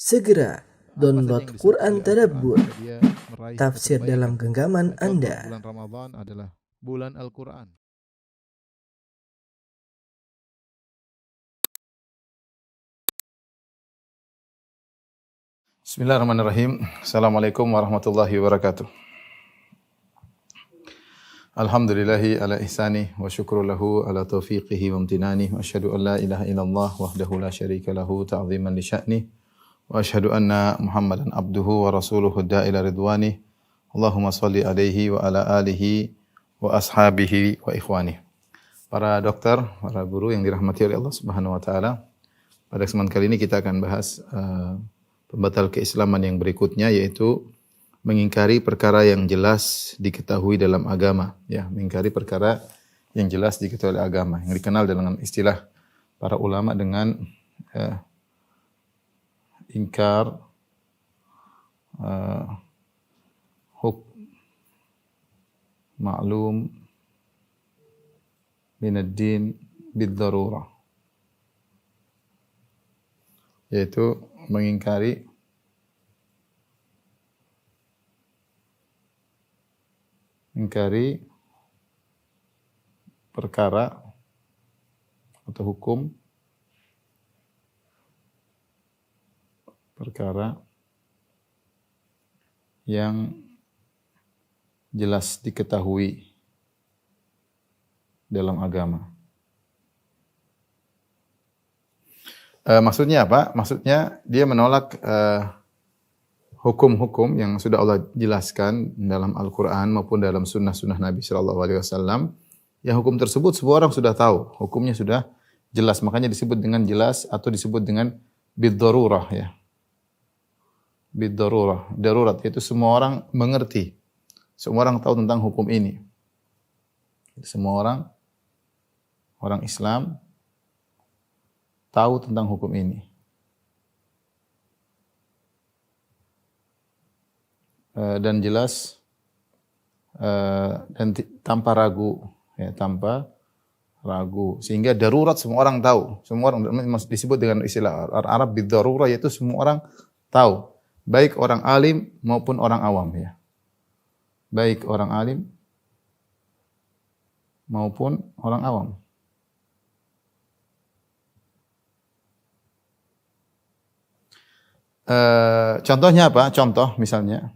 Segera download yang Quran disebut oleh Tadabbur, Al-Quran, dia meraih tafsir dalam kebaikan. genggaman Contoh, Anda. bulan Ramadan adalah bulan Al-Quran. Bismillahirrahmanirrahim. Assalamualaikum warahmatullahi wabarakatuh. Alhamdulillahi ala ihsani wa syukru lahu ala taufiqihi wa amtinani wa asyhadu an la ilaha illallah wahdahu la syarika lahu ta'ziman li sya'ni wa asyhadu anna Muhammadan abduhu wa rasuluhu da'ila ridwani. Allahumma salli alaihi wa ala alihi wa ashabihi wa ikhwani. Para dokter, para guru yang dirahmati oleh Allah Subhanahu wa taala. Pada kesempatan kali ini kita akan bahas pembatal keislaman yang berikutnya, yaitu mengingkari perkara yang jelas diketahui dalam agama, ya, mengingkari perkara yang jelas diketahui oleh agama, yang dikenal dengan istilah para ulama dengan ingkar ma'lum min ad-din bid-darurah, yaitu mengingkari perkara atau hukum perkara yang jelas diketahui dalam agama. Maksudnya apa? Maksudnya dia menolak hukum-hukum yang sudah Allah jelaskan dalam Al-Quran maupun dalam sunnah-sunnah Nabi Sallallahu Alaihi Wasallam. Yang hukum tersebut semua orang sudah tahu, hukumnya sudah jelas, makanya disebut dengan jelas atau disebut dengan bid-darurah, ya. Bid-darurah, darurat, yaitu semua orang mengerti, semua orang tahu tentang hukum ini. Semua orang Islam tahu tentang hukum ini. Dan jelas dan tanpa ragu, ya, tanpa ragu, sehingga darurat semua orang tahu, semua orang disebut dengan istilah Arab bid-darurah, yaitu semua orang tahu, baik orang alim maupun orang awam, ya, baik orang alim maupun orang awam. Contohnya apa? Contoh misalnya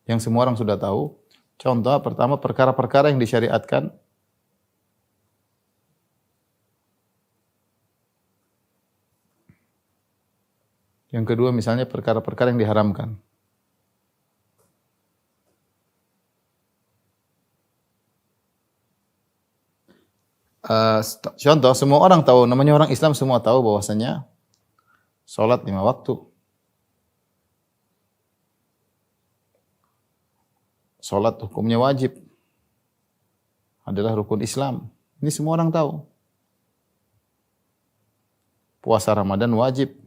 yang semua orang sudah tahu. Contoh pertama, perkara-perkara yang disyariatkan. Yang kedua misalnya perkara-perkara yang diharamkan. Contoh, semua orang tahu, namanya orang Islam semua tahu bahwasanya salat 5 waktu. Salat hukumnya wajib, adalah rukun Islam. Ini semua orang tahu. Puasa Ramadan wajib.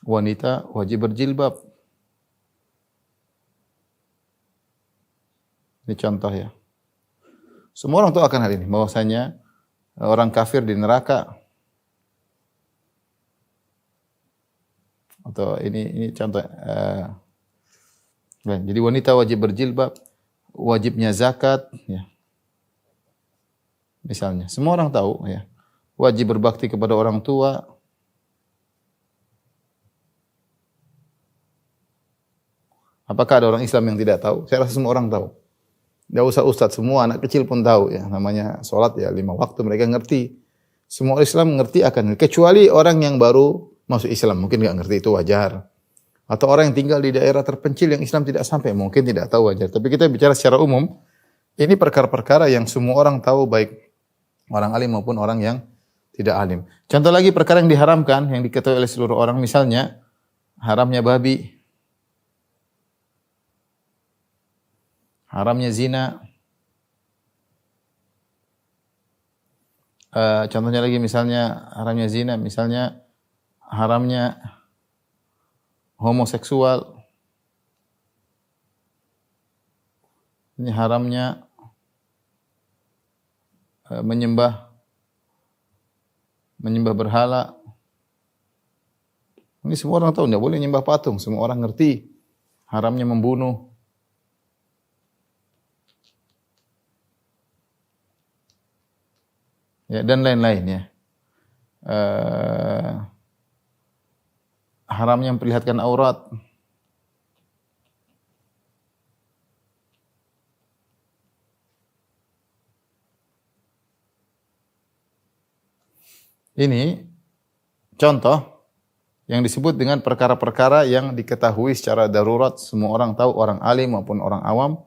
Wanita wajib berjilbab. Ini contoh, ya. Semua orang tahu akan hal ini, bahwasanya orang kafir di neraka. Atau ini contoh. Jadi wanita wajib berjilbab, wajibnya zakat, ya. Misalnya, semua orang tahu, ya. Wajib berbakti kepada orang tua. Apakah ada orang Islam yang tidak tahu? Saya rasa semua orang tahu. Tidak usah ustaz, semua anak kecil pun tahu, ya. Namanya salat, ya, 5 waktu, mereka ngerti. Semua Islam mengerti akan, kecuali orang yang baru masuk Islam, mungkin enggak ngerti, itu wajar. Atau orang yang tinggal di daerah terpencil yang Islam tidak sampai, mungkin tidak tahu, wajar. Tapi kita bicara secara umum, ini perkara-perkara yang semua orang tahu, baik orang alim maupun orang yang tidak alim. Contoh lagi perkara yang diharamkan, yang diketahui oleh seluruh orang, misalnya haramnya babi, haramnya zina. Contohnya lagi misalnya haramnya zina, misalnya haramnya homoseksual, ini haramnya menyembah berhala. Ini semua orang tahu, tidak boleh menyembah patung. Semua orang ngerti haramnya membunuh. Ya, dan lain-lain ya. Haramnya memperlihatkan aurat. Ini contoh yang disebut dengan perkara-perkara yang diketahui secara darurat, semua orang tahu, orang alim maupun orang awam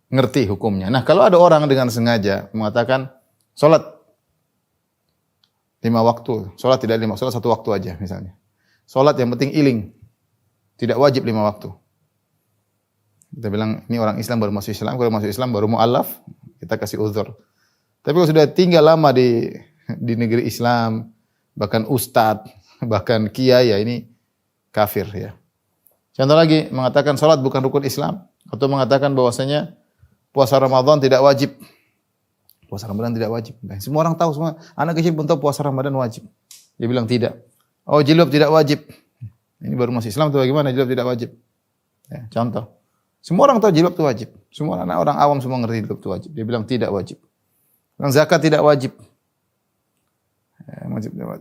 ngerti hukumnya. Nah, kalau ada orang dengan sengaja mengatakan salat 5 waktu, salat tidak 5, salat 1 waktu aja misalnya. Salat yang penting iling, tidak wajib 5 waktu. Kita bilang ini orang Islam baru masuk Islam, kalau masuk Islam baru mu'allaf, kita kasih uzur. Tapi kalau sudah tinggal lama di negeri Islam, bahkan ustadz, bahkan kiai, ya ini kafir ya. Contoh lagi, mengatakan salat bukan rukun Islam, atau mengatakan bahwasanya puasa Ramadan tidak wajib. Puasa Ramadan tidak wajib. Semua orang tahu, semua anak kecil pun tahu puasa Ramadan wajib. Dia bilang tidak. Oh, jilbab tidak wajib. Ini baru masuk Islam tuh bagaimana jilbab tidak wajib? Ya, contoh. Semua orang tahu jilbab itu wajib. Semua orang awam semua ngerti jilbab itu wajib. Dia bilang tidak wajib. Bilang zakat tidak wajib.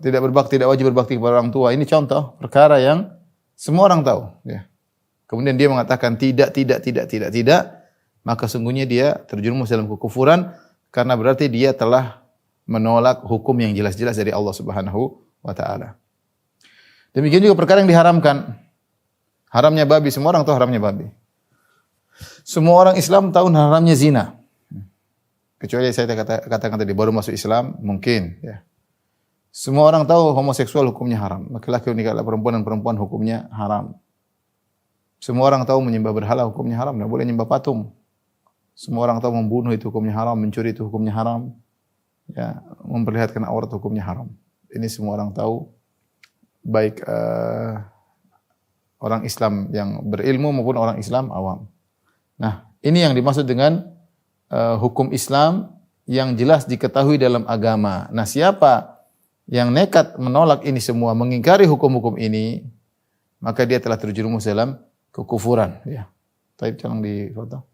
Tidak wajib berbakti kepada orang tua. Ini contoh perkara yang semua orang tahu. Ya. Kemudian dia mengatakan tidak, maka sungguhnya dia terjerumus dalam kekufuran karena berarti dia telah menolak hukum yang jelas-jelas dari Allah Subhanahu wa taala. Demikian juga perkara yang diharamkan. Haramnya babi, semua orang tahu haramnya babi. Semua orang Islam tahu haramnya zina. Kecuali saya katakan tadi baru masuk Islam mungkin ya. Semua orang tahu homoseksual hukumnya haram. Laki-laki menikah perempuan dan perempuan hukumnya haram. Semua orang tahu menyembah berhala hukumnya haram. Tidak boleh menyembah patung. Semua orang tahu membunuh itu hukumnya haram. Mencuri itu hukumnya haram. Ya, memperlihatkan aurat hukumnya haram. Ini semua orang tahu. Baik orang Islam yang berilmu maupun orang Islam awam. Nah, ini yang dimaksud dengan hukum Islam yang jelas diketahui dalam agama. Nah, siapa yang nekat menolak ini semua, mengingkari hukum-hukum ini, maka dia telah terjerumus dalam kekufuran. Ya. Taib jangan difoto.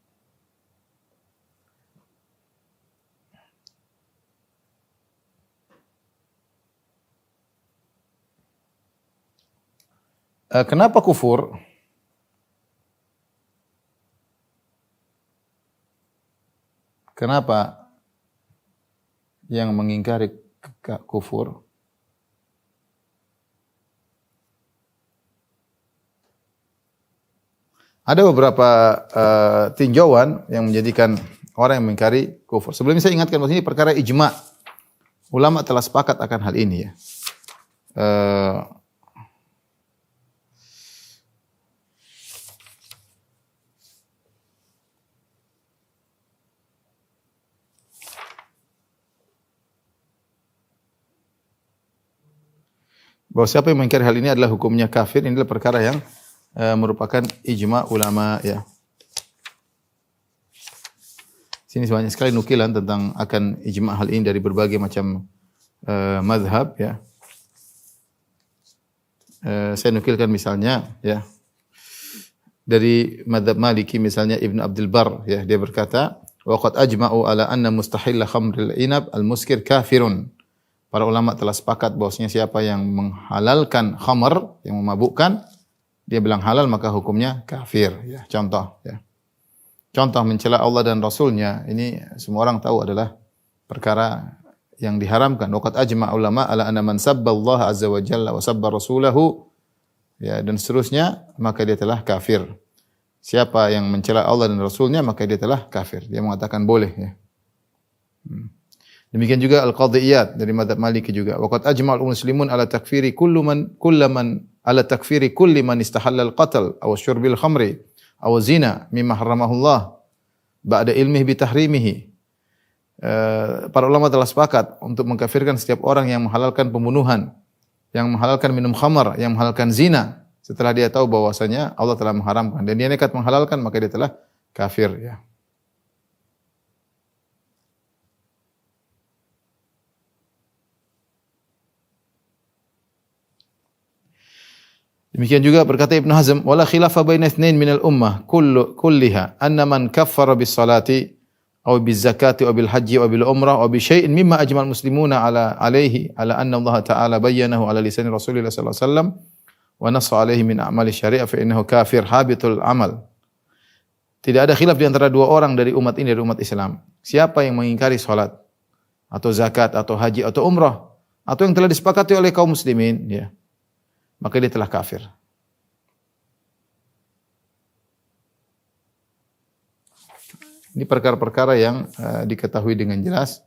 Kenapa kufur? Kenapa yang mengingkari kufur? Ada beberapa tinjauan yang menjadikan orang yang mengingkari kufur. Sebelumnya saya ingatkan bahwa ini perkara ijma. Ulama telah sepakat akan hal ini ya. Bahwa siapa yang mengingkari hal ini adalah hukumnya kafir. Ini adalah perkara yang merupakan ijma ulama ya. Sini banyak sekali nukilan tentang akan ijma hal ini dari berbagai macam mazhab ya. Saya nukilkan misalnya ya dari mazhab Maliki misalnya Ibnu Abdul Bar ya, dia berkata wa qad ajma'u ala anna mustahilla khamril inab al-muskir kafirun. Para ulama telah sepakat bahwasanya siapa yang menghalalkan khamr yang memabukkan, dia bilang halal maka hukumnya kafir ya. Contoh ya. Contoh mencela Allah dan Rasulnya, ini semua orang tahu adalah perkara yang diharamkan. Waqad ajma' ulama ala anna man sabba Allah azza wa jalla wa sabba rasulahu ya dan seterusnya maka dia telah kafir. Siapa yang mencela Allah dan Rasulnya maka dia telah kafir. Dia mengatakan boleh ya. Demikian juga al-qadhiyat dari mazhab Maliki juga. Waqad ajma'al muslimun ala takfiri kulli man istahalla al-qatl aw syurbil khamri aw zina mimma harramahu Allah ba'da ilmihi bi tahrimihi. Para ulama telah sepakat untuk mengkafirkan setiap orang yang menghalalkan pembunuhan, yang menghalalkan minum khamar, yang menghalalkan zina setelah dia tahu bahwasanya Allah telah mengharamkan dan dia nekat menghalalkan maka dia telah kafir ya. Demikian juga berkata Ibnu Hazm, "Wala khilafa baina itsnain minal ummah kulliha anna man kaffara bis salati aw biz zakati aw bil haji aw bil umrah aw bi syai'in mimma ajmal muslimuna ala anna Allah Ta'ala bayyanahu ala lisan Rasulillah sallallahu alaihi wasallam wa nassa alaihi min a'mali syariah fa innahu kafir habitul amal." Tidak ada khilaf di antara dua orang dari umat ini, dari umat Islam. Siapa yang mengingkari salat atau zakat atau haji atau umrah atau yang telah disepakati oleh kaum muslimin, ya, maka dia telah kafir. Ini perkara-perkara yang diketahui dengan jelas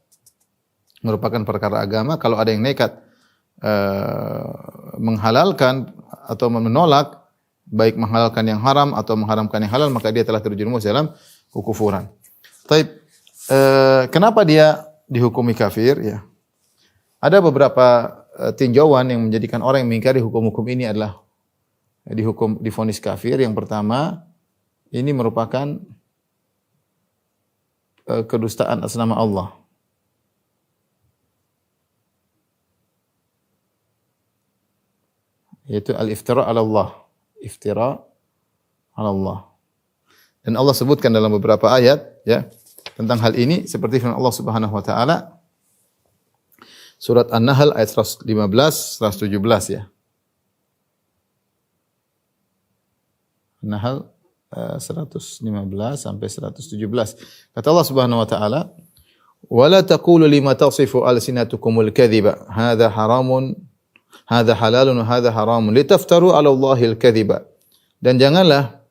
merupakan perkara agama. Kalau ada yang nekat menghalalkan atau menolak, baik menghalalkan yang haram atau mengharamkan yang halal, maka dia telah terjerumus dalam kekufuran. Taib, kenapa dia dihukumi kafir? Ya, ada beberapa tinjauan yang menjadikan orang yang mengingkari hukum-hukum ini adalah divonis kafir. Yang pertama, ini merupakan kedustaan atas nama Allah. Yaitu al-iftira 'ala Allah. Iftira 'ala Allah. Dan Allah sebutkan dalam beberapa ayat, ya, tentang hal ini seperti firman Allah Subhanahu wa taala surat An-Nahl ayat 115, 117, ya. An-Nahl 115 sampai 117. Kata Allah Subhanahu wa taala, "Wala taqulu lima tasifu alsinatukumul kadhiba, hadza haramun, hadza halalun wa hadza haramun, litaftaru 'ala Allahil kadhiba." Dan janganlah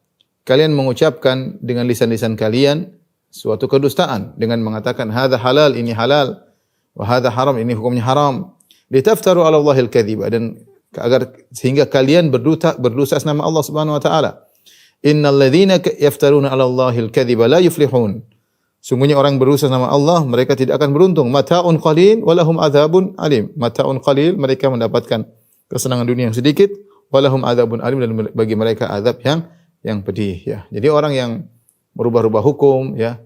kalian mengucapkan dengan lisan-lisan kalian suatu kedustaan dengan mengatakan hadza halal, ini halal, wa hadza haram, ini hukumnya haram. Litaftaru 'ala Allahil kadhiba, dan agar sehingga kalian berdosa atas nama Allah Subhanahu wa taala. Innal ladzina yaftaruna 'ala Allahil kadhiba la yuflihun. Sungguhnya orang berdosa nama Allah, mereka tidak akan beruntung. Mata'un qalil wa lahum adzabun alim. Mata'un qalil, mereka mendapatkan kesenangan dunia yang sedikit, wa lahum adzabun alim, dan bagi mereka azab yang pedih, ya. Jadi orang yang merubah-rubah hukum, ya,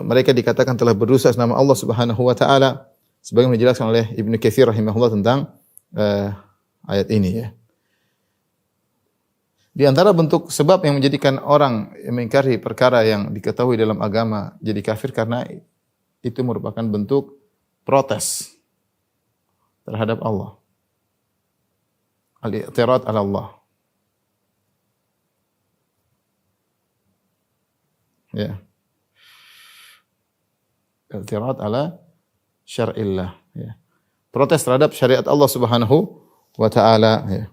mereka dikatakan telah berdosa atas nama Allah Subhanahu wa taala, sebagaimana dijelaskan oleh Ibnu Katsir rahimahullah tentang ayat ini, ya. Di antara bentuk sebab yang menjadikan orang mengingkari perkara yang diketahui dalam agama jadi kafir karena itu merupakan bentuk protes terhadap Allah. Al-i'tirad 'ala Allah. Ya. I'tirad 'ala syar'illah, ya. Protes terhadap syariat Allah Subhanahu wa taala, ya.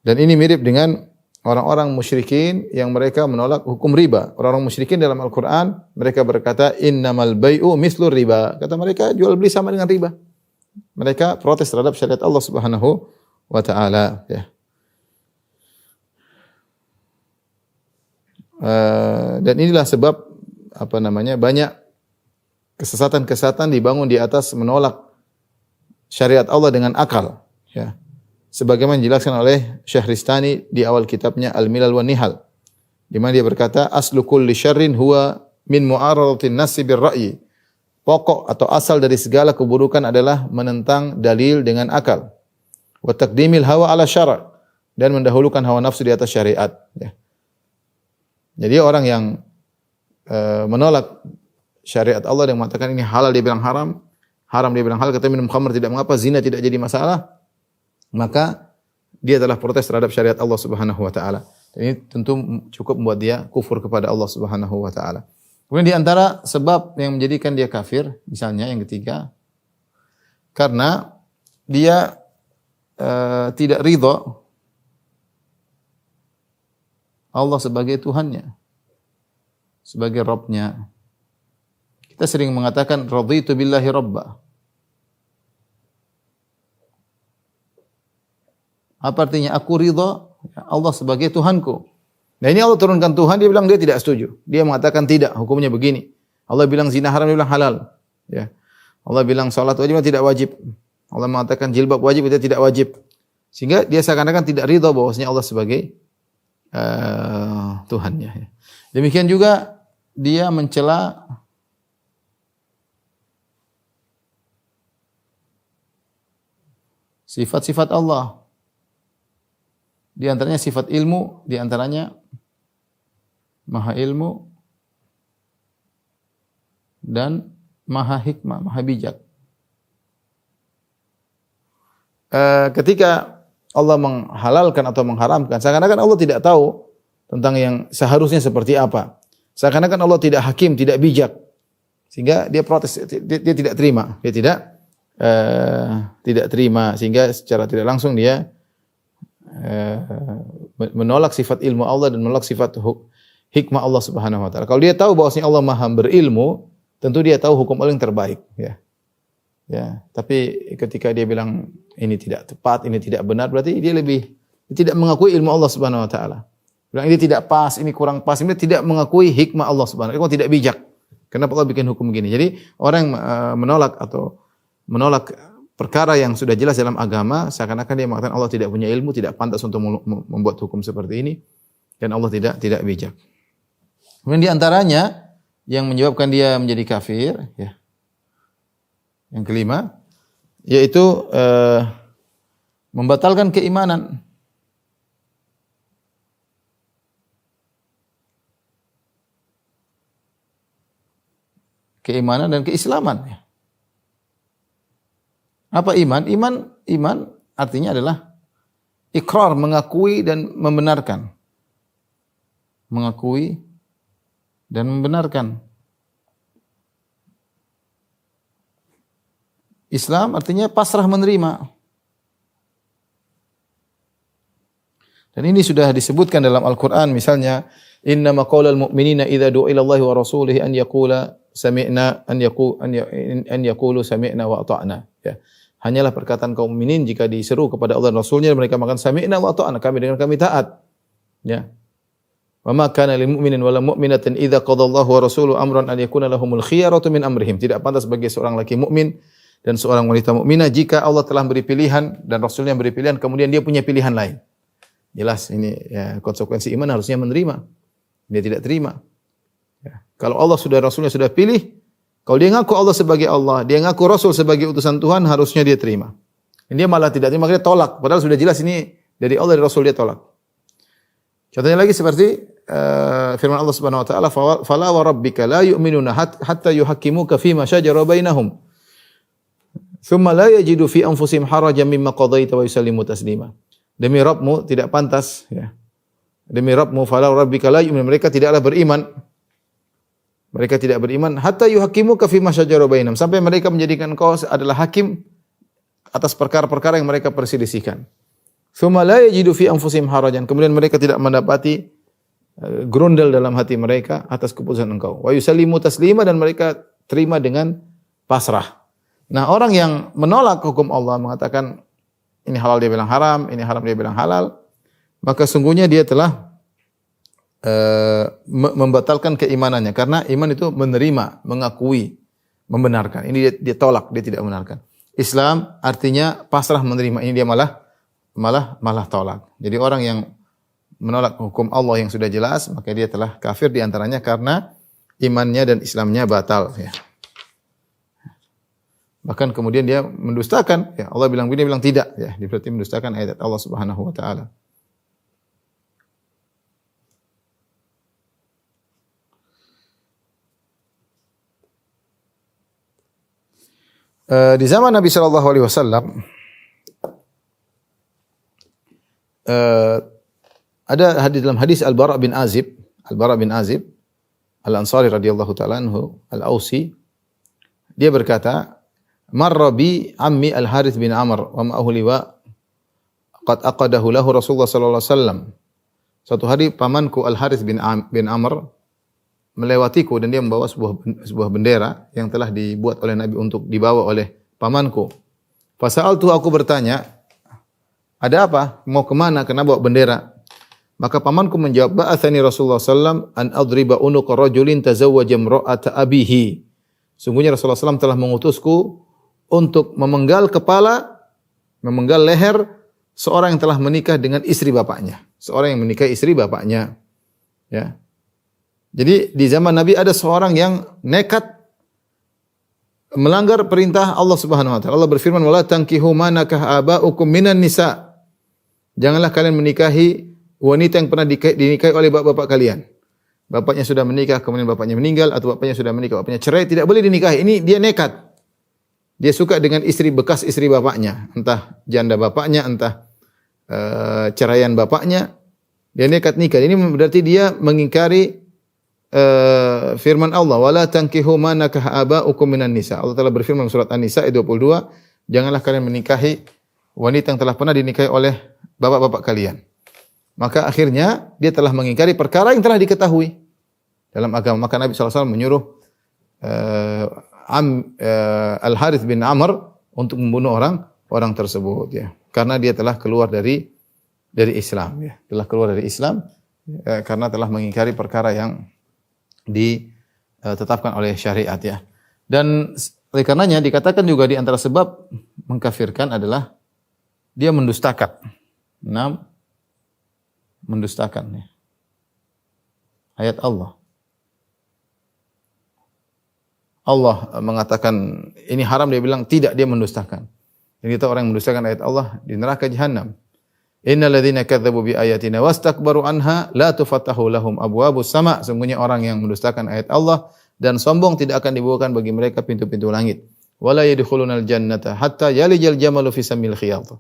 Dan ini mirip dengan orang-orang musyrikin yang mereka menolak hukum riba. Orang-orang musyrikin dalam Al-Quran, mereka berkata, innamal bai'u mislur riba. Kata mereka, jual beli sama dengan riba. Mereka protes terhadap syariat Allah Subhanahu wa ta'ala, ya. Dan inilah sebab, banyak kesesatan-kesesatan dibangun di atas menolak syariat Allah dengan akal, ya. Sebagaimana dijelaskan oleh Syahristani di awal kitabnya Al-Milal wan Nihal, di mana dia berkata, aslu kulli syarrin huwa min mu'aradatin nasi bir ra'yi. Pokok atau asal dari segala keburukan adalah menentang dalil dengan akal. Wa taqdimil hawa ala syara', dan mendahulukan hawa nafsu di atas syariat, ya. Jadi orang yang menolak syariat Allah dan mengatakan ini halal dia bilang haram, haram dia bilang halal, kata minum khamr tidak mengapa, zina tidak jadi masalah, maka dia telah protes terhadap syariat Allah Subhanahu wa taala. Ini tentu cukup membuat dia kufur kepada Allah Subhanahu wa taala. Kemudian di antara sebab yang menjadikan dia kafir, misalnya yang ketiga, karena dia tidak ridha Allah sebagai Tuhannya, sebagai Rabbnya. Kita sering mengatakan raditu billahi rabba. Apa artinya? Aku ridha Allah sebagai Tuhanku. Nah ini Allah turunkan Tuhan, dia bilang dia tidak setuju. Dia mengatakan tidak, hukumnya begini. Allah bilang zina haram, dia bilang halal. Ya. Allah bilang salat wajib, tidak wajib. Allah mengatakan jilbab wajib, dia tidak wajib. Sehingga dia seakan-akan tidak ridha bahwasanya Allah sebagai Tuhannya. Demikian juga dia mencela sifat-sifat Allah. Di antaranya sifat ilmu, di antaranya maha ilmu dan maha hikmah, maha bijak. Ketika Allah menghalalkan atau mengharamkan, seakan-akan Allah tidak tahu tentang yang seharusnya seperti apa. Seakan-akan Allah tidak hakim, tidak bijak. Sehingga dia protes, dia tidak terima. Dia tidak terima. Sehingga secara tidak langsung dia menolak sifat ilmu Allah dan menolak sifat hikmah Allah Subhanahu wa taala. Kalau dia tahu bahwasanya Allah Maha berilmu, tentu dia tahu hukum Allah yang terbaik, ya. Ya, tapi ketika dia bilang ini tidak tepat, ini tidak benar, berarti dia tidak mengakui ilmu Allah Subhanahu wa taala. Bilang ini tidak pas, ini kurang pas, ini tidak mengakui hikmah Allah Subhanahu wa taala. Tidak bijak. Kenapa Allah bikin hukum begini? Jadi orang yang menolak perkara yang sudah jelas dalam agama, seakan-akan dia mengatakan Allah tidak punya ilmu, tidak pantas untuk membuat hukum seperti ini, dan Allah tidak bijak. Kemudian di antaranya yang menyebabkan dia menjadi kafir, ya. Yang kelima, yaitu membatalkan keimanan. Keimanan dan keislaman. Apa iman? Iman artinya adalah ikrar, mengakui dan membenarkan. Mengakui dan membenarkan. Islam artinya pasrah menerima. Dan ini sudah disebutkan dalam Al-Quran, misalnya innama qaulal mu'minina idza du'a ila Allahi wa rasulihi an yaqula sami'na an yaqulu sami'na wa ata'na, ya. Hanyalah perkataan kaum mukminin jika diseru kepada Allah dan Rasulnya, mereka mengatakan sami'na wa ata'na, kami dengar, kami taat, ya. Wa ma kana lil mu'minin wala mu'minatin idza qada Allahu wa rasuluhu amran an yakuna lahumul khiyaratu min amrihim. Tidak pantas bagi seorang laki mukmin dan seorang wanita mukminah jika Allah telah beri pilihan dan Rasulnya beri pilihan, kemudian dia punya pilihan lain. Jelas ini, ya, konsekuensi iman harusnya menerima. Dia tidak terima. Ya. Kalau Allah sudah, Rasulnya sudah pilih, kalau dia ngaku Allah sebagai Allah, dia ngaku Rasul sebagai utusan Tuhan, harusnya dia terima. Dan dia malah tidak terima, dia tolak. Padahal sudah jelas ini dari Allah, dari Rasul, dia tolak. Contohnya lagi seperti firman Allah Subhanahu wa taala, "Fala wa rabbika la yu'minuna hatta yuhakkimuka fima shajara bainahum." Thumma la yajidu fi anfusihim harajan mimma qadaita wa yusallimu taslima. Demi Rabbmu tidak pantas, ya. Demi Rabbmu, fala rabbika la yu'minu, mereka tidaklah beriman. Mereka tidak beriman hatta yuhaqqimuka fi ma syajara bainahum, sampai mereka menjadikan kau adalah hakim atas perkara-perkara yang mereka perselisihkan. Thumma la yajidu fi anfusihim harajan, kemudian mereka tidak mendapati gerundel dalam hati mereka atas keputusan engkau. Wa yusallimu taslima, dan mereka terima dengan pasrah. Nah, orang yang menolak hukum Allah, mengatakan ini halal dia bilang haram, ini haram dia bilang halal, maka sungguhnya dia telah membatalkan keimanannya, karena iman itu menerima, mengakui, membenarkan. Ini dia tolak, dia tidak membenarkan. Islam artinya pasrah menerima, ini dia malah tolak. Jadi orang yang menolak hukum Allah yang sudah jelas, maka dia telah kafir, di antaranya karena imannya dan Islamnya batal, ya. Bahkan kemudian dia mendustakan, ya, Allah bilang begini, bilang tidak, ya, dia berarti mendustakan ayat Allah Subhanahu wa taala. Di zaman Nabi sallallahu alaihi wasallam ada dalam hadis Al-Bara bin Azib Al-Ansari radhiyallahu taala anhu, Al-Ausi, dia berkata, marra bi ammi Al-Harits bin Amr wa ma'ahu liwa qad aqadahu lahu Rasulullah sallallahu alaihi wasallam. Suatu hari pamanku Al-Harits bin Amr melewatiku, dan dia membawa sebuah bendera yang telah dibuat oleh Nabi untuk dibawa oleh pamanku. Fasa'altu, aku bertanya, ada apa? Mau kemana? Kenapa bawa bendera? Maka pamanku menjawab, ba'athani Rasulullah sallallahu alaihi wasallam an adriba unuqa rajulin tazawwaja imra'ata abihi. Sungguhnya Rasulullah sallallahu telah mengutusku untuk memenggal leher seorang yang telah menikah dengan istri bapaknya. Seorang yang menikahi istri bapaknya. Ya. Jadi di zaman Nabi ada seorang yang nekat melanggar perintah Allah Subhanahu wa taala. Allah berfirman, "Wala tankihu ma nakah aba'ukum minan nisa." Janganlah kalian menikahi wanita yang pernah dinikahi oleh bapak-bapak kalian. Bapaknya sudah menikah, kemudian bapaknya meninggal, atau bapaknya sudah menikah, bapaknya cerai, tidak boleh dinikahi. Ini dia nekat. Dia suka dengan istri bekas istri bapaknya. Entah janda bapaknya, entah ceraian bapaknya. Dia nekat nikah. Ini berarti dia mengingkari firman Allah, wala tankihu ma nakaha aba'ukum minan nisa. Allah Taala berfirman surat An-Nisa ayat 22, janganlah kalian menikahi wanita yang telah pernah dinikahi oleh bapak-bapak kalian. Maka akhirnya dia telah mengingkari perkara yang telah diketahui dalam agama. Maka Nabi SAW menyuruh Al-Harith bin Amr untuk membunuh orang tersebut, ya. Karena dia telah keluar dari Islam, ya. Telah keluar dari Islam karena telah mengingkari perkara yang ditetapkan oleh syariat, ya. Dan oleh karenanya dikatakan juga di antara sebab mengkafirkan adalah dia mendustakan. Mendustakan, ya, ayat Allah. Allah mengatakan ini haram, dia bilang tidak, dia mendustakan. Jadi kita orang yang mendustakan ayat Allah di neraka jahanam. Innal ladzina kadzdzabu bi ayatina wastakbaru anha la tufattahu lahum abwabus sama. Sungguhnya orang yang mendustakan ayat Allah dan sombong tidak akan dibukakan bagi mereka pintu-pintu langit. Wala yadkhulunal jannata hatta yalijal jamalu fi samil khiyat.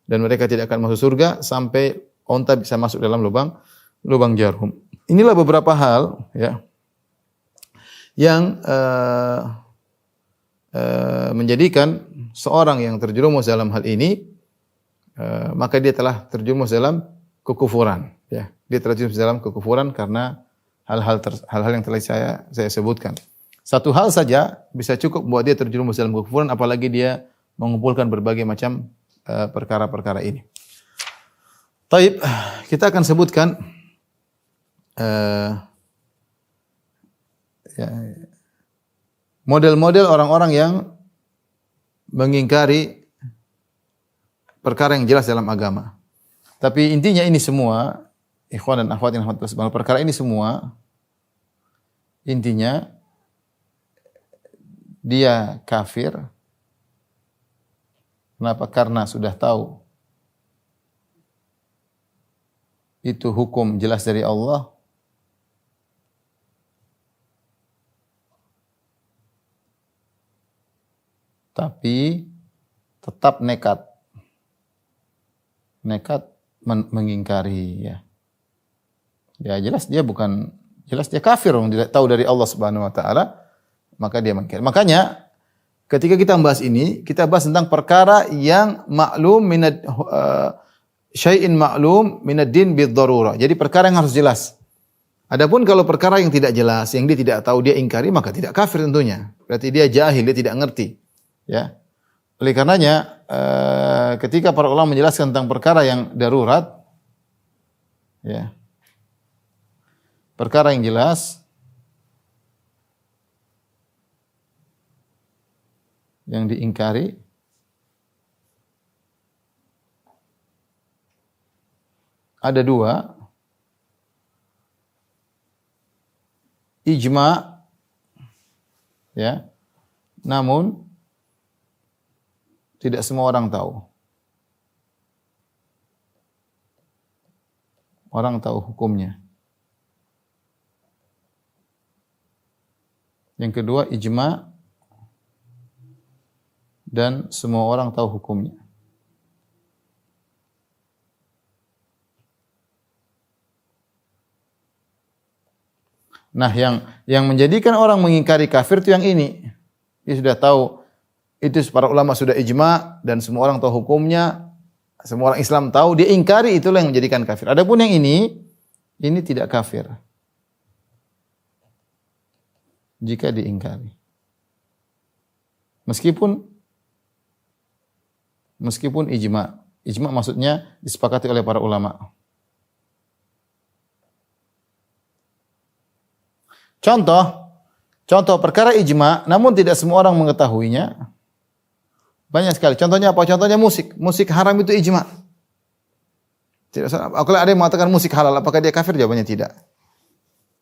Dan mereka tidak akan masuk surga sampai onta bisa masuk dalam lubang jarum. Inilah beberapa hal, ya, yang menjadikan seorang yang terjerumus dalam hal ini, maka dia telah terjerumus dalam kekufuran, ya. Dia terjerumus dalam kekufuran karena hal-hal yang telah saya sebutkan. Satu hal saja bisa cukup buat dia terjerumus dalam kekufuran, apalagi dia mengumpulkan berbagai macam perkara-perkara ini. Taib, kita akan sebutkan model-model orang-orang yang mengingkari perkara yang jelas dalam agama. Tapi intinya ini semua, ikhwan dan akhwat yang rahmatullah, perkara ini semua intinya dia kafir. Kenapa? Karena sudah tahu itu hukum jelas dari Allah, tapi tetap nekat mengingkari, ya. Ya jelas dia kafir, orang tidak tahu dari Allah Subhanahu wa taala, maka dia mengingkari. Makanya ketika kita membahas ini, kita bahas tentang perkara yang maklum syai'in maklum minad din bid darurah. Jadi perkara yang harus jelas. Adapun kalau perkara yang tidak jelas, yang dia tidak tahu, dia ingkari, maka tidak kafir tentunya. Berarti dia jahil, dia tidak ngerti, ya. Oleh karenanya ketika para ulama menjelaskan tentang perkara yang darurat, ya, perkara yang jelas, yang diingkari, ada dua. Ijma, ya, namun tidak semua orang tahu. Orang tahu hukumnya. Yang kedua, ijma, dan semua orang tahu hukumnya. Nah, yang menjadikan orang mengingkari kafir itu yang ini. Dia sudah tahu, itu para ulama sudah ijma dan semua orang tahu hukumnya, semua orang Islam tahu, dia ingkari, itulah yang menjadikan kafir. Adapun yang ini tidak kafir jika diingkari. Meskipun ijma. Ijma maksudnya disepakati oleh para ulama. Contoh perkara ijma, namun tidak semua orang mengetahuinya. Banyak sekali. Contohnya apa? Contohnya musik. Musik haram itu ijma. Kalau ada yang mengatakan musik halal, apakah dia kafir? Jawabannya tidak.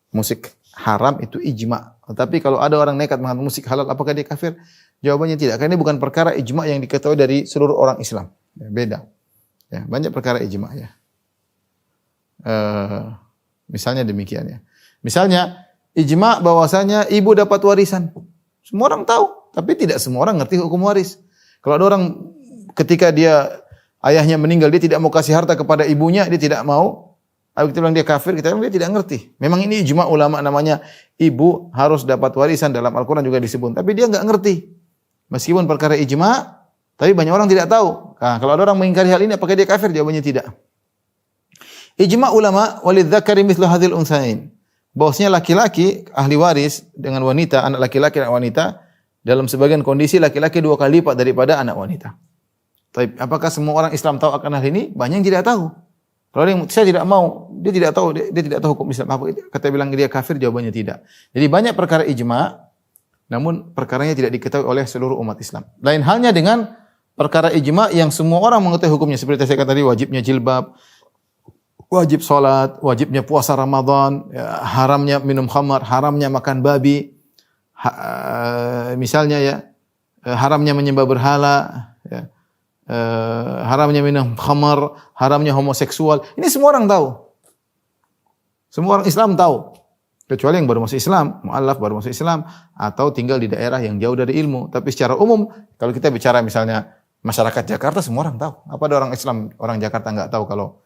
Musik haram itu ijma. Tetapi kalau ada orang nekat mengatakan musik halal, apakah dia kafir? Jawabannya tidak. Karena ini bukan perkara ijma yang diketahui dari seluruh orang Islam. Beda. Ya, banyak perkara ijma ya. Misalnya demikian ya. Misalnya ijma bahwasanya ibu dapat warisan. Semua orang tahu, tapi tidak semua orang ngerti hukum waris. Kalau ada orang ketika ayahnya meninggal, dia tidak mau kasih harta kepada ibunya, dia tidak mau. Kalau kita bilang dia kafir, kita bilang dia tidak ngerti. Memang ini ijma ulama, namanya ibu harus dapat warisan, dalam Al-Quran juga disebut. Tapi dia enggak ngerti. Meskipun perkara ijma, tapi banyak orang tidak tahu. Nah, kalau ada orang mengingkari hal ini, apakah dia kafir? Jawabannya tidak. Ijma ulama walidzakari mithlu hadzal untsayain. Bahwasanya laki-laki ahli waris dengan wanita, anak laki-laki dan wanita, dalam sebagian kondisi laki-laki 2 kali lipat daripada anak wanita. Tapi apakah semua orang Islam tahu akan hal ini? Banyak yang tidak tahu. Kalau yang saya tidak mau, dia tidak tahu, dia tidak tahu hukum Islam. Apa kata bilang dia kafir? Jawabannya tidak. Jadi banyak perkara ijma, namun perkaranya tidak diketahui oleh seluruh umat Islam. Lain halnya dengan perkara ijma yang semua orang mengetahui hukumnya. Seperti saya katakan tadi, wajibnya jilbab, wajib salat, wajibnya puasa Ramadan, ya, haramnya minum khamar, haramnya makan babi, misalnya ya, haramnya menyembah berhala, ya. Haramnya minum khamar, haramnya homoseksual. Ini semua orang tahu. Semua orang Islam tahu. Kecuali yang baru masuk Islam, mu'allaf baru masuk Islam, atau tinggal di daerah yang jauh dari ilmu. Tapi secara umum, kalau kita bicara misalnya masyarakat Jakarta, semua orang tahu. Apa ada orang Islam, orang Jakarta enggak tahu kalau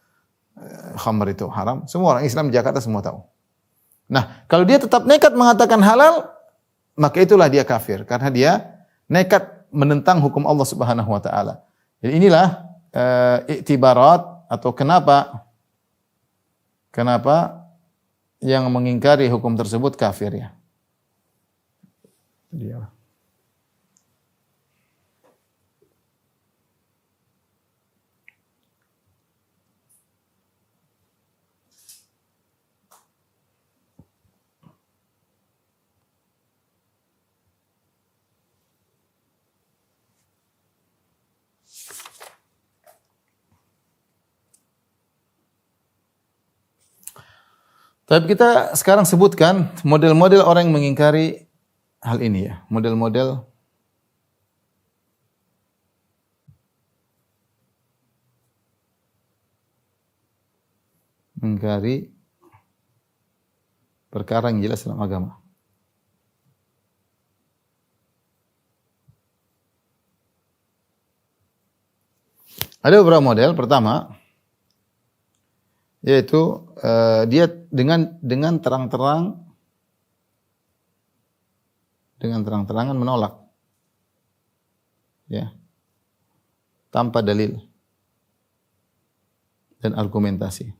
khamar itu haram? Semua orang Islam di Jakarta semua tahu. Nah, kalau dia tetap nekat mengatakan halal, maka itulah dia kafir. Karena dia nekat menentang hukum Allah Subhanahu wa ta'ala. Jadi inilah iktibarat atau kenapa yang mengingkari hukum tersebut kafir ya. Dia. Tapi kita sekarang sebutkan model-model orang yang mengingkari hal ini ya. Model-model mengingkari perkara yang jelas dalam agama. Ada beberapa model. Pertama, yaitu dia dengan terang-terangan menolak, ya, tanpa dalil dan argumentasi.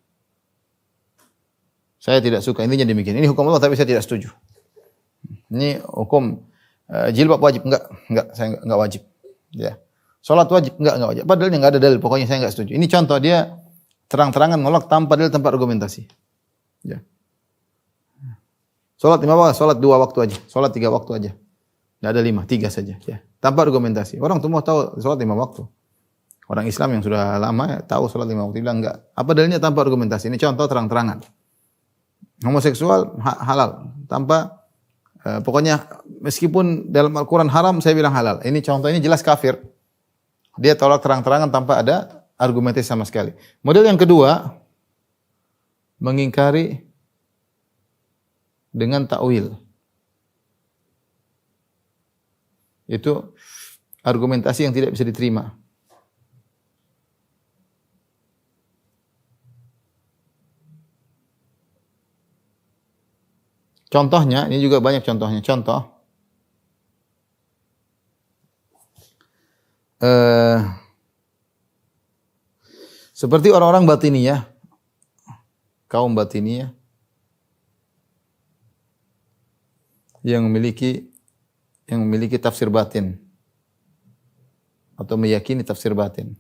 Saya tidak suka, intinya demikian. Ini hukum Allah tapi saya tidak setuju. Ini hukum jilbab wajib, enggak, saya enggak wajib. Ya. Salat wajib, enggak wajib. Padahal enggak ada dalil, pokoknya saya enggak setuju. Ini contoh dia terang-terangan menolak tanpa dalil, tanpa argumentasi. Ya. Salat 5 waktu, salat 2 waktu aja. Salat 3 waktu aja. Enggak ada 5, 3 saja, ya. Tanpa argumentasi. Orang semua tahu salat 5 waktu. Orang Islam yang sudah lama ya, tahu salat 5 waktu, bilang enggak. Apa dalilnya? Tanpa argumentasi. Ini contoh terang-terangan. Homoseksual halal tanpa pokoknya meskipun dalam Al-Qur'an haram, saya bilang halal. Ini contoh, ini jelas kafir. Dia tolak terang-terangan tanpa ada argumentasi sama sekali. Model yang kedua, mengingkari dengan takwil. Itu argumentasi yang tidak bisa diterima. Contohnya, ini juga banyak contohnya. Contoh, seperti orang-orang batiniyah, kaum batiniyah yang memiliki tafsir batin atau meyakini tafsir batin.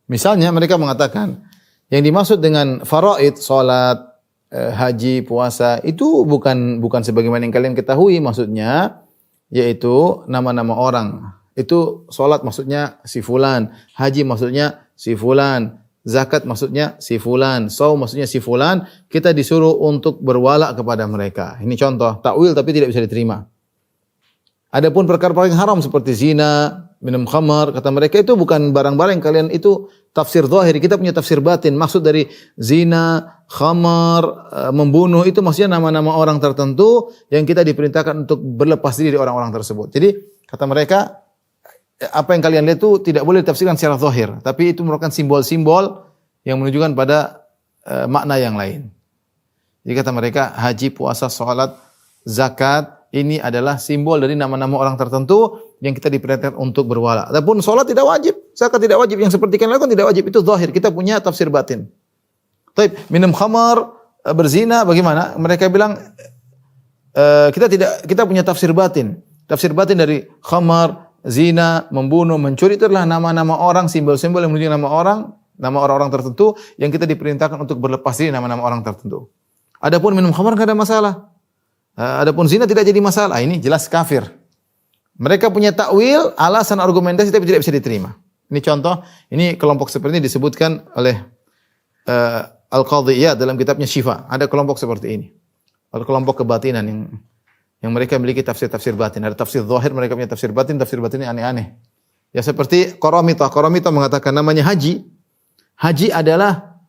Misalnya mereka mengatakan yang dimaksud dengan faraid, salat, haji, puasa itu bukan sebagaimana yang kalian ketahui, maksudnya yaitu nama-nama orang. Itu salat maksudnya si fulan, haji maksudnya si fulan, zakat maksudnya si fulan, saum maksudnya si fulan, kita disuruh untuk berwala kepada mereka. Ini contoh takwil tapi tidak bisa diterima. Adapun perkara-perkara yang haram seperti zina, minum khamar, kata mereka itu bukan barang-barang yang kalian itu tafsir zahir. Kita punya tafsir batin. Maksud dari zina, khamar, membunuh itu maksudnya nama-nama orang tertentu yang kita diperintahkan untuk berlepas diri dari orang-orang tersebut. Jadi kata mereka apa yang kalian lihat itu tidak boleh ditafsirkan secara zahir, tapi itu merupakan simbol-simbol yang menunjukkan pada makna yang lain. Jadi kata mereka haji, puasa, salat, zakat ini adalah simbol dari nama-nama orang tertentu yang kita diperintahkan untuk berwala. Adapun salat tidak wajib, zakat tidak wajib, yang seperti kalian lakukan tidak wajib, itu zahir. Kita punya tafsir batin. Baik, minum khamar, berzina bagaimana? Mereka bilang kita punya tafsir batin. Tafsir batin dari khamar, zina, membunuh, mencuri itu adalah nama-nama orang, simbol-simbol yang menunjukkan nama orang, nama orang-orang tertentu yang kita diperintahkan untuk berlepas diri nama-nama orang tertentu. Adapun minum khamar enggak ada masalah. Adapun zina tidak jadi masalah. Ini jelas kafir. Mereka punya takwil, alasan, argumentasi tapi tidak bisa diterima. Ini contoh, ini kelompok seperti ini disebutkan oleh Al-Qadhi Iyad dalam kitabnya Syifa. Ada kelompok seperti ini. Ada kelompok kebatinan yang mereka memiliki tafsir-tafsir batin. Ada tafsir zahir, mereka punya tafsir batin ini aneh-aneh. Ya seperti Qaramita. Qaramita mengatakan namanya haji. Haji adalah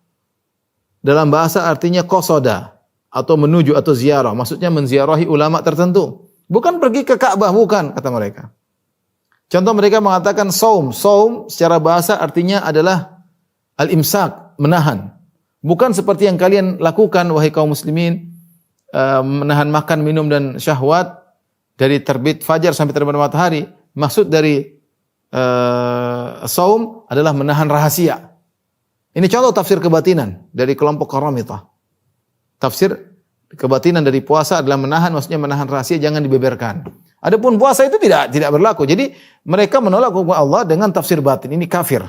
dalam bahasa artinya qasada atau menuju atau ziarah. Maksudnya menziarahi ulama tertentu. Bukan pergi ke Ka'bah, bukan kata mereka. Contoh mereka mengatakan saum. Saum secara bahasa artinya adalah al-imsak, menahan. Bukan seperti yang kalian lakukan wahai kaum muslimin, menahan makan, minum dan syahwat dari terbit fajar sampai terbenam matahari. Maksud dari saum adalah menahan rahasia. Ini contoh tafsir kebatinan dari kelompok Qaramita. Tafsir kebatinan dari puasa adalah menahan, maksudnya menahan rahasia, jangan dibeberkan. Adapun puasa itu tidak berlaku. Jadi mereka menolak hukum Allah dengan tafsir batin. Ini kafir.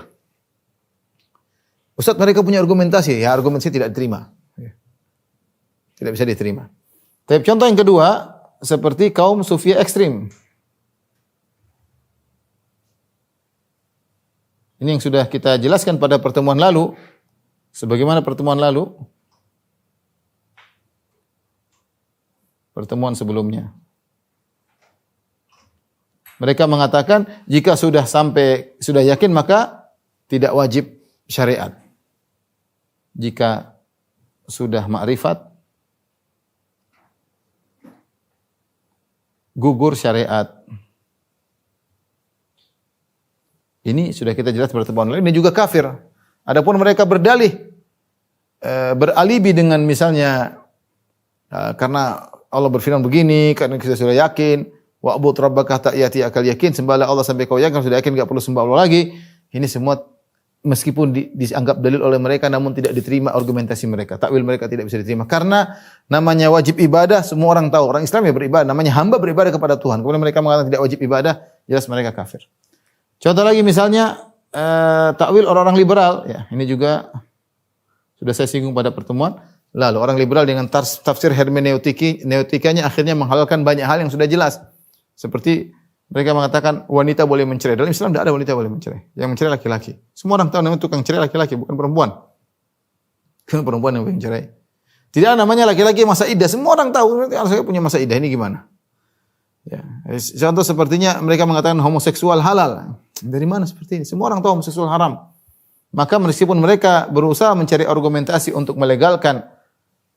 Ustaz, mereka punya argumentasi, ya argumentasi tidak diterima. Tidak bisa diterima. Tapi contoh yang kedua, seperti kaum Sufia ekstrim. Ini yang sudah kita jelaskan pada pertemuan lalu. Sebagaimana pertemuan lalu? Pertemuan sebelumnya. Mereka mengatakan jika sudah yakin maka tidak wajib syariat. Jika sudah ma'rifat gugur syariat. Ini sudah kita jelas pertemuan lalu. Ini juga kafir. Adapun mereka berdalih beralibi dengan misalnya karena Allah berfirman begini, karena kita sudah yakin, wa'bud rabbaka hatta ya'tiyakal yakin, sembahlah Allah sampai kau yakin, sudah yakin enggak perlu sembah Allah lagi. Ini semua meskipun dianggap dalil oleh mereka namun tidak diterima argumentasi mereka. Takwil mereka tidak bisa diterima karena namanya wajib ibadah semua orang tahu. Orang Islam ya beribadah, namanya hamba beribadah kepada Tuhan. Kemudian mereka mengatakan tidak wajib ibadah, jelas mereka kafir. Contoh lagi misalnya takwil orang-orang liberal, ya ini juga sudah saya singgung pada pertemuan lalu. Orang liberal dengan tafsir hermeneutikanya akhirnya menghalalkan banyak hal yang sudah jelas. Seperti mereka mengatakan wanita boleh mencerai. Dalam Islam tidak ada wanita boleh mencerai. Yang mencerai laki-laki. Semua orang tahu namanya tukang cerai laki-laki, bukan perempuan. Bukan perempuan yang mencerai. Tidak ada namanya laki-laki masa iddah. Semua orang tahu saya punya masa iddah, ini gimana? Ya. Contoh sepertinya mereka mengatakan homoseksual halal. Dari mana seperti ini? Semua orang tahu homoseksual haram. Maka meskipun mereka berusaha mencari argumentasi untuk melegalkan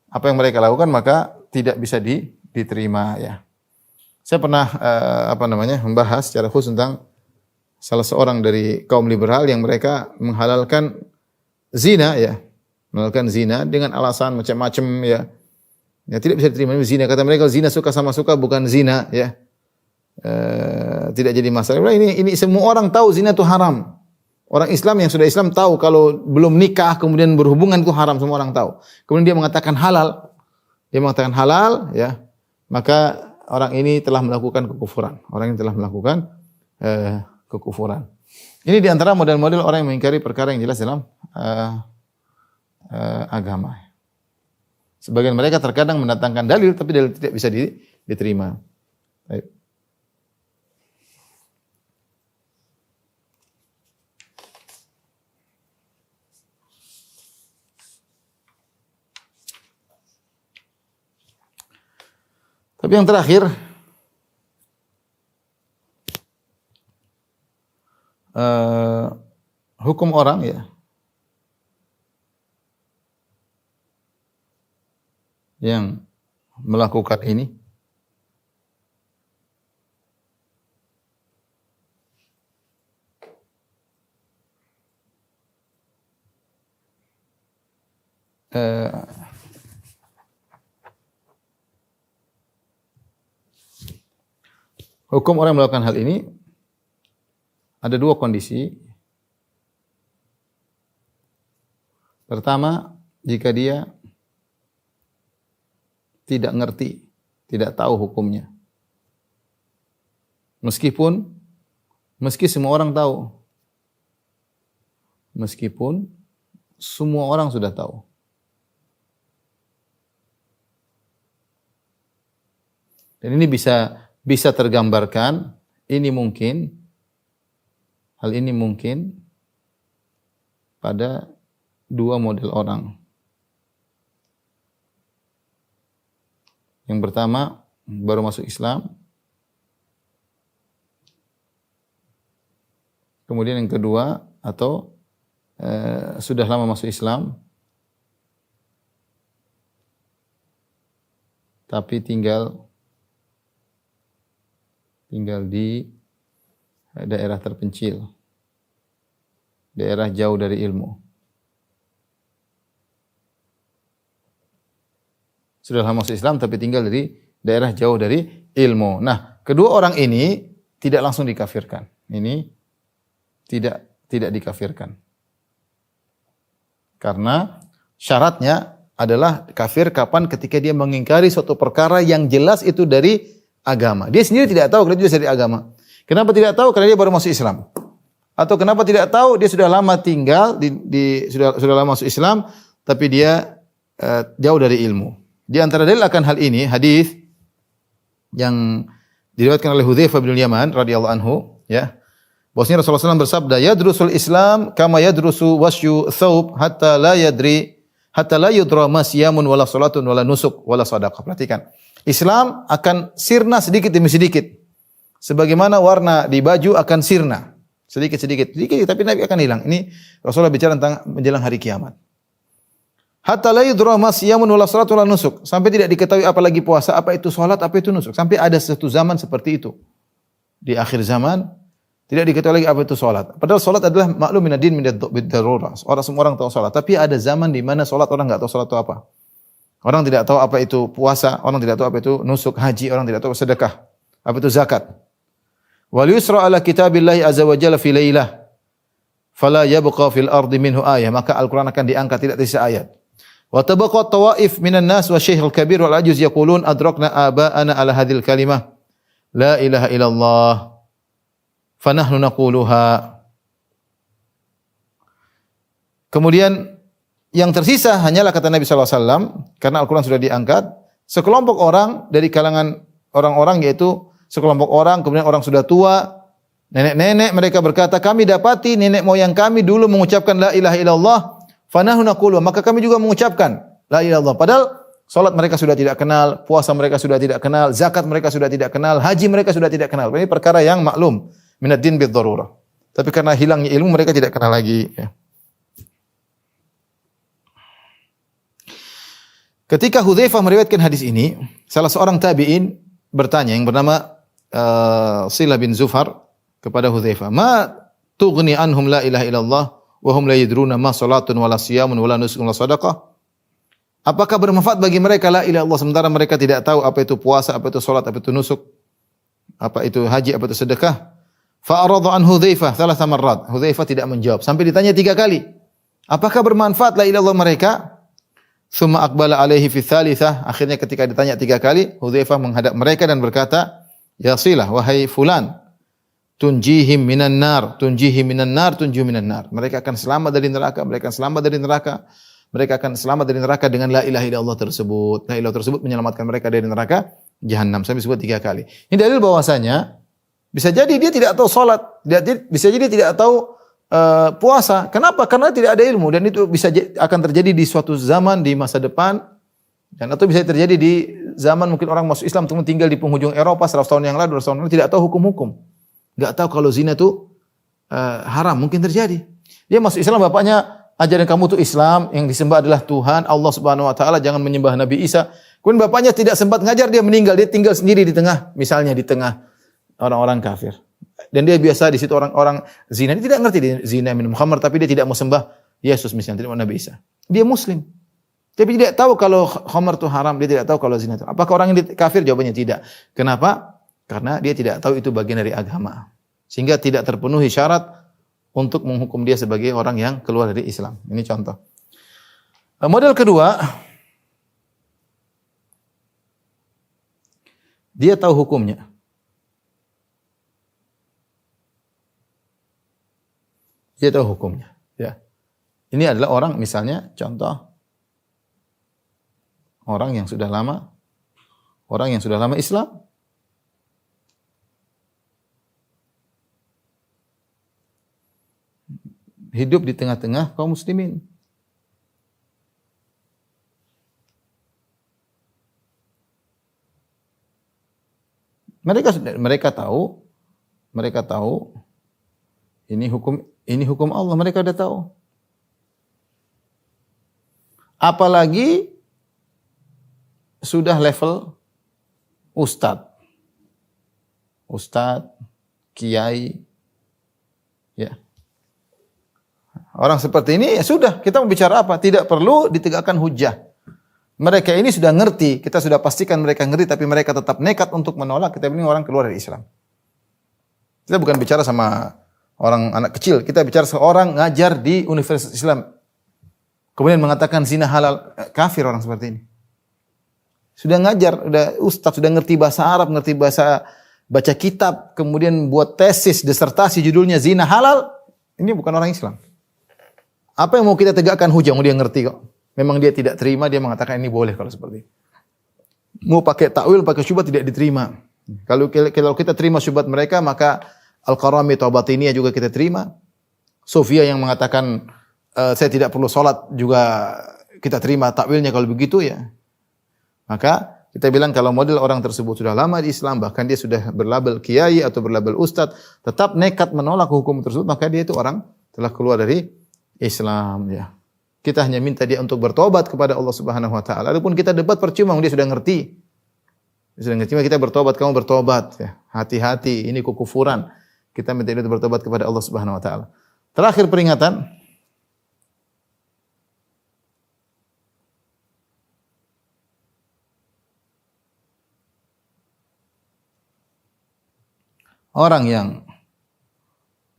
apa yang mereka lakukan, maka tidak bisa diterima ya. Saya pernah membahas secara khusus tentang salah seorang dari kaum liberal yang mereka menghalalkan zina ya. Menghalalkan zina dengan alasan macam-macam ya. Ya tidak bisa diterima zina. Kata mereka zina suka sama suka bukan zina ya. Tidak jadi masalah. Ini semua orang tahu zina itu haram. Orang Islam yang sudah Islam tahu kalau belum nikah kemudian berhubungan itu haram, semua orang tahu. Kemudian dia mengatakan halal. Dia mengatakan halal ya. Maka orang ini telah melakukan kekufuran. Orang ini telah melakukan kekufuran. Ini di antara model-model orang yang mengingkari perkara yang jelas dalam agama. Sebagian mereka terkadang mendatangkan dalil tapi dalil tidak bisa diterima. Baik. Tapi yang terakhir, hukum orang ya yang melakukan ini hukum orang yang melakukan hal ini ada dua kondisi. Pertama, jika dia tidak ngerti, tidak tahu hukumnya. Meski semua orang tahu. Meskipun semua orang sudah tahu. Dan ini bisa tergambarkan, hal ini mungkin pada dua model orang. Yang pertama, baru masuk Islam. Kemudian yang kedua, atau sudah lama masuk Islam, tapi tinggal di daerah terpencil, daerah jauh dari ilmu. Sudah lama masuk Islam tapi tinggal di daerah jauh dari ilmu. Nah, kedua orang ini tidak langsung dikafirkan. Ini tidak dikafirkan. Karena syaratnya adalah kafir kapan? Ketika dia mengingkari suatu perkara yang jelas itu dari agama. Dia sendiri tidak tahu kalau itu dari agama. Kenapa tidak tahu? Karena dia baru masuk Islam. Atau kenapa tidak tahu? Dia sudah lama tinggal sudah lama masuk Islam tapi dia jauh dari ilmu. Di antara dalil akan hal ini hadis yang diriwayatkan oleh Hudzaifah bin Yaman radhiyallahu anhu, ya. Bahwasanya Rasulullah SAW bersabda, "Yadrusul Islam kama yadrusu wasyu thawb hatta la yudra ma siyamun wala salatun wala nusuk wala shadaqah." Perhatikan. Islam akan sirna sedikit demi sedikit. Sebagaimana warna di baju akan sirna sedikit tapi nanti akan hilang. Ini Rasulullah bicara tentang menjelang hari kiamat. Hatta la yudra ma siyamun wala salatun wala nusuk. Sampai tidak diketahui apa lagi puasa, apa itu salat, apa itu nusuk. Sampai ada satu zaman seperti itu. Di akhir zaman tidak diketahui lagi apa itu salat. Padahal salat adalah maklum minad-din bid-darurah. Semua orang tahu salat, tapi ada zaman di mana salat orang enggak tahu salat itu apa. Orang tidak tahu apa itu puasa, orang tidak tahu apa itu nusuk, haji, orang tidak tahu sedekah, apa itu zakat. Wal yusra ala kitabillahi azza wa jalla fi lailah fala yabqa fil ardi minhu ayah. Maka Al-Qur'an akan diangkat tidak tersisa ayat. Wa tabaqa tawaif minan nas wa syekhul kabir wal ajuz yaqulun adrakna aba'ana ala hadhil kalimah la ilaha illallah fanahnu naquluha. Kemudian yang tersisa hanyalah kata Nabi sallallahu alaihi wasallam karena Al-Qur'an sudah diangkat, sekelompok orang dari kalangan orang-orang, yaitu sekelompok orang, kemudian orang sudah tua, nenek-nenek, mereka berkata, kami dapati nenek moyang kami dulu mengucapkan la ilaha illallah fanahnu naqulu, maka kami juga mengucapkan la ilaha illallah. Padahal salat mereka sudah tidak kenal, puasa mereka sudah tidak kenal, zakat mereka sudah tidak kenal, haji mereka sudah tidak kenal. Ini perkara yang maklum minad-din bid-darurah. Tapi karena hilangnya ilmu mereka tidak kenal lagi, ya. Ketika Hudzaifah meriwayatkan hadis ini, salah seorang tabi'in bertanya yang bernama Silah bin Zufar kepada Hudzaifah, "Ma tughni anhum la ilaha illallah wa hum la yadruna ma salatun wala siyamun wala nusukun wala shadaqah?" Apakah bermanfaat bagi mereka la ilaha illallah sementara mereka tidak tahu apa itu puasa, apa itu salat, apa itu nusuk, apa itu haji, apa itu sedekah? Fa arada an Hudzaifah thalatha marrat. Hudzaifah tidak menjawab sampai ditanya 3 kali. Apakah bermanfaat la ilaha illallah mereka? Tsumma aqbala alaihi fi tsalitsah. Akhirnya ketika ditanya 3 kali, Hudzaifah menghadap mereka dan berkata, "Ya Silah, wahai fulan, tunjihim minan nar, tunjihim minan nar, tunjihim minan nar." Mereka akan selamat dari neraka, mereka akan selamat dari neraka. Mereka akan selamat dari neraka dengan la ilaha illallah tersebut. La ilaha tersebut menyelamatkan mereka dari neraka jahanam. Sampai disebut 3 kali. Ini dalil bahwasanya bisa jadi dia tidak tahu salat, bisa jadi dia tidak tahu puasa. Kenapa? Karena tidak ada ilmu, dan itu bisa akan terjadi di suatu zaman di masa depan, dan atau bisa terjadi di zaman mungkin orang masuk Islam teman tinggal di penghujung Eropa 100 tahun yang lalu, 200 tahun yang lalu tidak tahu hukum-hukum. Enggak tahu kalau zina itu haram, mungkin terjadi. Dia masuk Islam, bapaknya ajaran kamu tuh Islam, yang disembah adalah Tuhan Allah Subhanahu wa taala, jangan menyembah Nabi Isa. Kemudian bapaknya tidak sempat ngajar, dia meninggal, dia tinggal sendiri di tengah, misalnya di tengah orang-orang kafir. Dan dia biasa di situ orang-orang zina, dia tidak ngerti dia zina minum khamar, tapi dia tidak mau sembah Yesus misalnya, tidak mau Nabi Isa. Dia muslim. Tapi tidak tahu kalau khamar itu haram, dia tidak tahu kalau zina itu. Apakah orang ini kafir? Jawabannya tidak. Kenapa? Karena dia tidak tahu itu bagian dari agama. Sehingga tidak terpenuhi syarat untuk menghukum dia sebagai orang yang keluar dari Islam. Ini contoh. Model kedua, dia tahu hukumnya. Dia tahu hukumnya. Ya. Ini adalah orang, misalnya contoh, orang yang sudah lama Islam, hidup di tengah-tengah kaum muslimin. Mereka tahu ini hukum Allah, mereka sudah tahu. Apalagi sudah level ustadz, kiai, ya. Orang seperti ini ya sudah, kita mau bicara apa? Tidak perlu ditegakkan hujah. Mereka ini sudah ngerti, kita sudah pastikan mereka ngerti, tapi mereka tetap nekat untuk menolak. Kita ini orang keluar dari Islam. Kita bukan bicara sama orang anak kecil, kita bicara seorang ngajar di Universitas Islam. Kemudian mengatakan zina halal, kafir orang seperti ini. Sudah ngajar, sudah ustaz, sudah ngerti bahasa Arab, ngerti bahasa baca kitab, kemudian buat tesis, disertasi judulnya zina halal, ini bukan orang Islam. Apa yang mau kita tegakkan hujah? Dia ngerti kok. Memang dia tidak terima, dia mengatakan ini boleh kalau seperti itu. Mau pakai takwil, pakai syubhat tidak diterima. Kalau kita terima syubhat mereka, maka Al-Qarami atau Batiniyah juga kita terima. Sofia yang mengatakan saya tidak perlu sholat juga kita terima takwilnya kalau begitu ya. Maka kita bilang kalau model orang tersebut sudah lama di Islam, bahkan dia sudah berlabel kiai atau berlabel ustadz, tetap nekat menolak hukum tersebut, maka dia itu orang telah keluar dari Islam ya. Kita hanya minta dia untuk bertobat kepada Allah Subhanahu wa taala. Adapun kita debat percuma, dia sudah ngerti. Dia sudah ngerti, kita bertobat, kamu bertobat ya. Hati-hati, ini kekufuran. Kita minta dia untuk bertobat kepada Allah Subhanahu wa taala. Terakhir peringatan, orang yang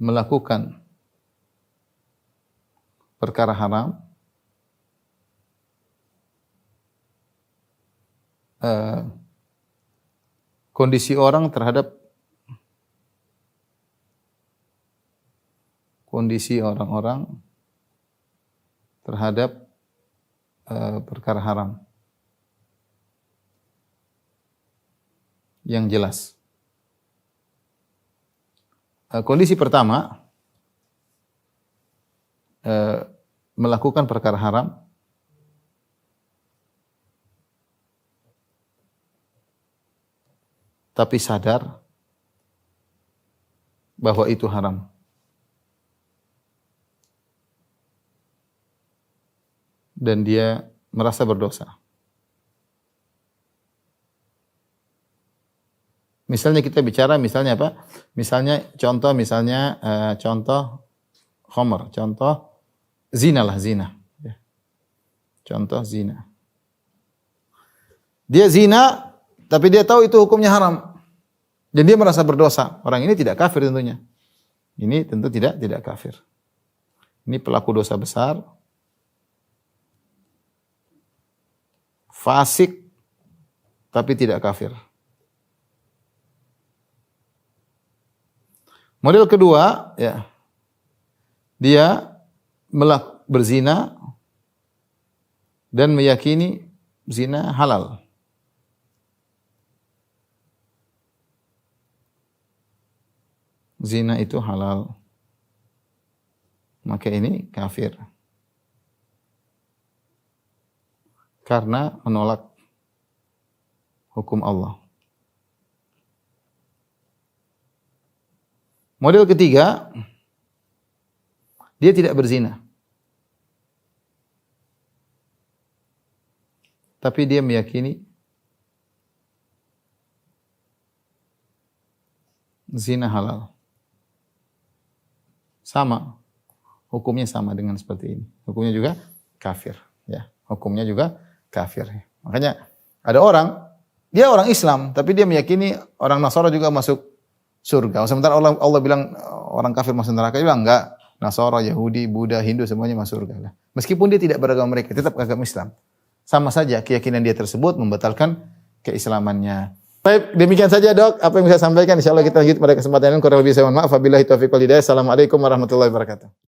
melakukan perkara haram, kondisi orang terhadap kondisi orang-orang terhadap perkara haram yang jelas. Kondisi pertama, melakukan perkara haram tapi sadar bahwa itu haram. Dan dia merasa berdosa. Misalnya kita bicara, misalnya apa? Contoh khamar, contoh zina lah, zina. Contoh zina. Dia zina, tapi dia tahu itu hukumnya haram. Dan dia merasa berdosa. Orang ini tidak kafir tentunya. Ini tentu tidak kafir. Ini pelaku dosa besar. Fasik, tapi tidak kafir. Model kedua, ya, dia berzina dan meyakini zina halal. Zina itu halal. Maka ini kafir. Karena menolak hukum Allah. Model ketiga, dia tidak berzina. Tapi dia meyakini zina halal. Sama. Hukumnya sama dengan seperti ini. Hukumnya juga kafir, ya. Hukumnya juga kafir. Makanya ada orang, dia orang Islam, tapi dia meyakini orang Nasara juga masuk surga. Sementara Allah bilang orang kafir masuk neraka, dia bilang enggak. Nasara, Yahudi, Buddha, Hindu semuanya masuk surga. Meskipun dia tidak beragama mereka, tetap agama Islam. Sama saja keyakinan dia tersebut membatalkan keislamannya. Baik, demikian saja Dok, apa yang bisa saya sampaikan. Insyaallah kita lanjut pada kesempatan lain. Kurang lebih saya mohon maaf. Wabillahi taufiq wal hidayah. Assalamualaikum warahmatullahi wabarakatuh.